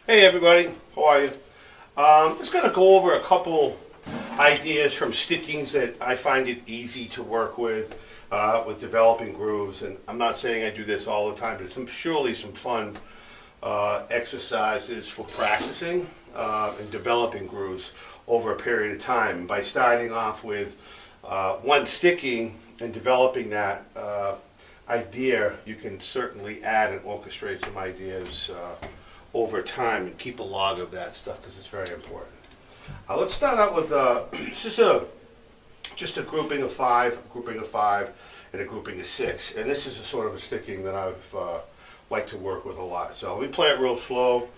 Hey everybody, how are you? Just going to go over a couple ideas from stickings that I find it easy to work with developing grooves. And I'm not saying I do this all the time, but surely some fun exercises for practicing and developing grooves over a period of time. By starting off with one sticking and developing that idea, you can certainly add and orchestrate some ideas over time and keep a log of that stuff because it's very important. Let's start out with just a grouping of five, and a grouping of six. And this is a sort of a sticking that I've liked to work with a lot. So let me play it real slow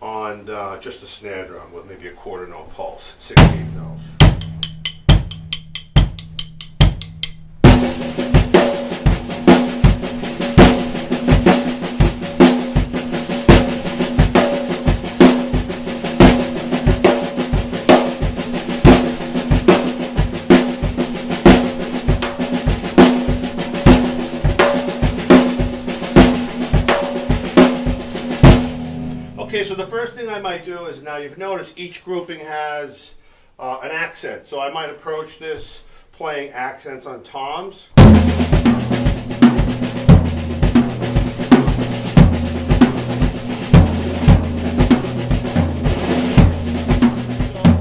on just a snare drum with maybe a quarter note pulse, 16 notes. Okay, so the first thing I might do is, now you've noticed each grouping has an accent. So I might approach this playing accents on toms. So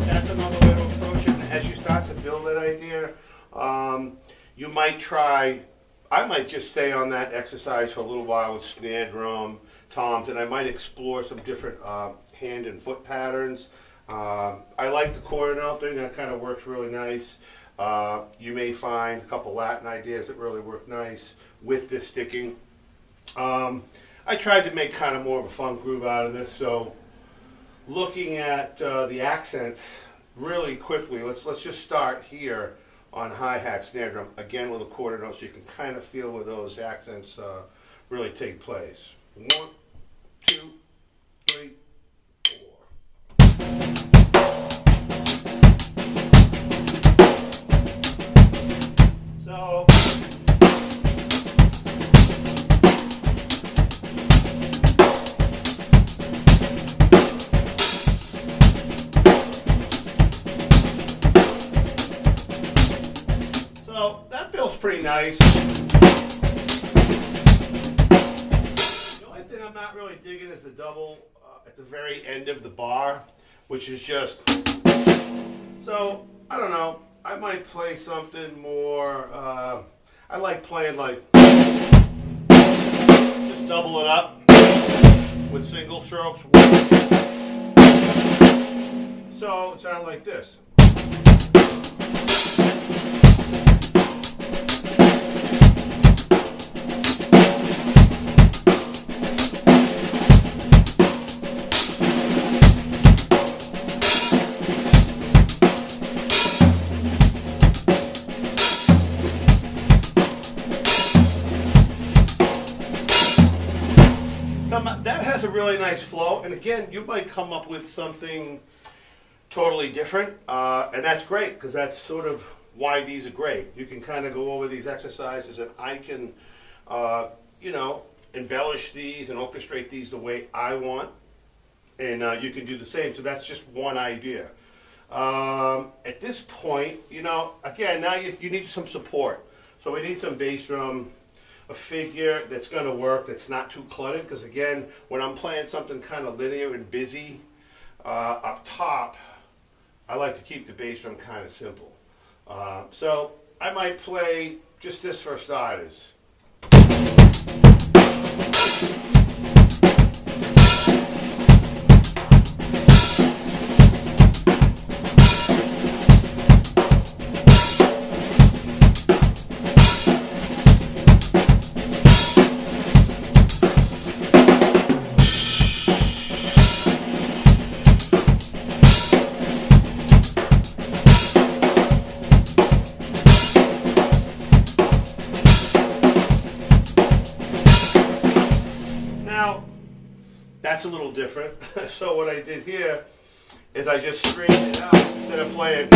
that's another way to approach it. And as you start to build that idea, you might try, I might just stay on that exercise for a little while with snare drum, toms, and I might explore some different hand and foot patterns. I like the quarter note thing, that kind of works really nice. You may find a couple Latin ideas that really work nice with this sticking. I tried to make kind of more of a funk groove out of this, so looking at the accents really quickly, let's just start here on hi-hat, snare drum, again with a quarter note, so you can kind of feel where those accents really take place. 1, 2, 3, 4. So that feels pretty nice. I'm not really digging is the double at the very end of the bar, which is just, so I don't know, I might play something more, I like playing like, just double it up with single strokes. So it sounds like this. That has a really nice flow, and again, you might come up with something totally different, and that's great, because that's sort of why these are great. You can kind of go over these exercises, and I can, embellish these and orchestrate these the way I want, and you can do the same. So that's just one idea. At this point, again, now you need some support. So we need some bass drum, a figure that's going to work, that's not too cluttered, because again, when I'm playing something kind of linear and busy up top, I like to keep the bass drum kind of simple. So I might play just this for starters. That's a little different. So what I did here is I just straightened it out instead of playing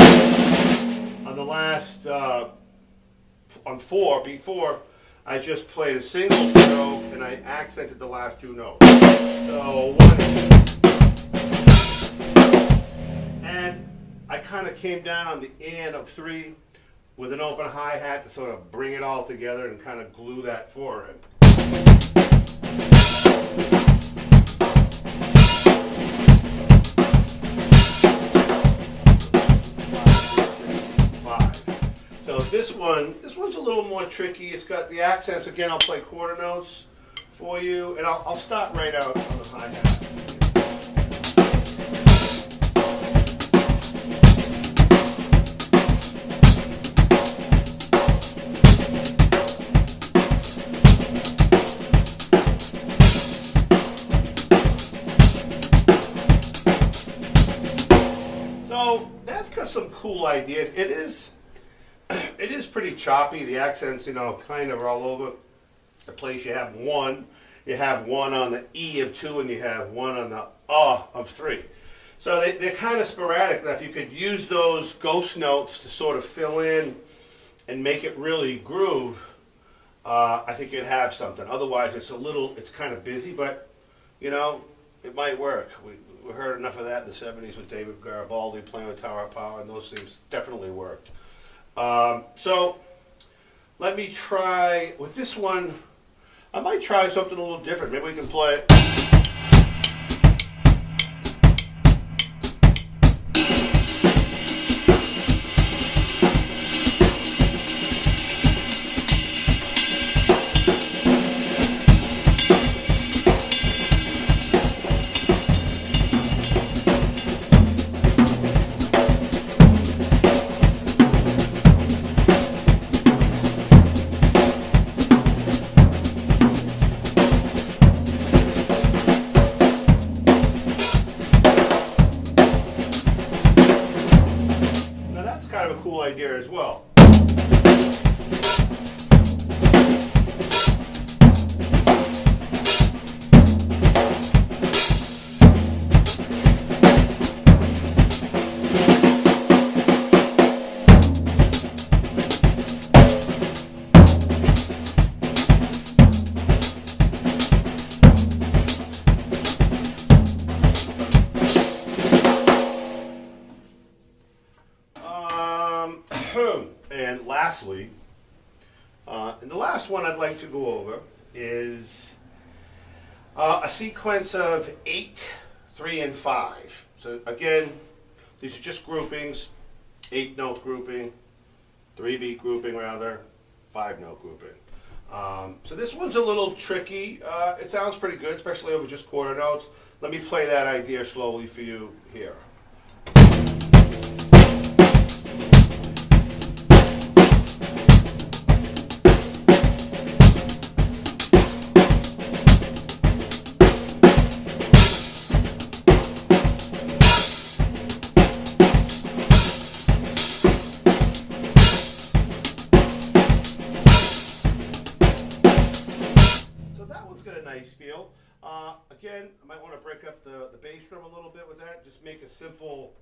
on the last, on 4, before I just played a single stroke and I accented the last two notes. So 1, kind of came down on the and of 3 with an open hi-hat to sort of bring it all together and kind of glue that 4 in. So this one's a little more tricky. It's got the accents. Again, I'll play quarter notes for you, and I'll start right out on the hi-hat. So that's got some cool ideas. It is pretty choppy. The accents, kind of are all over the place. You have one on the E of 2, and you have one on the of 3. So they're kind of sporadic. Now, if you could use those ghost notes to sort of fill in and make it really groove, I think you'd have something. Otherwise, it's kind of busy, but it might work. We heard enough of that in the 70s with David Garibaldi playing with Tower of Power, and those things definitely worked. So let me try with this one. I might try something a little different. Maybe we can play it. Kind of a cool idea as well. And lastly, and the last one I'd like to go over is a sequence of 8, 3, and 5. So again, these are just groupings: 8-note grouping, 3-beat grouping rather, 5-note grouping. So this one's a little tricky. It sounds pretty good, especially over just quarter notes. Let me play that idea slowly for you here. Got a nice feel. Again, I might want to break up the bass drum a little bit with that. Just make a simple.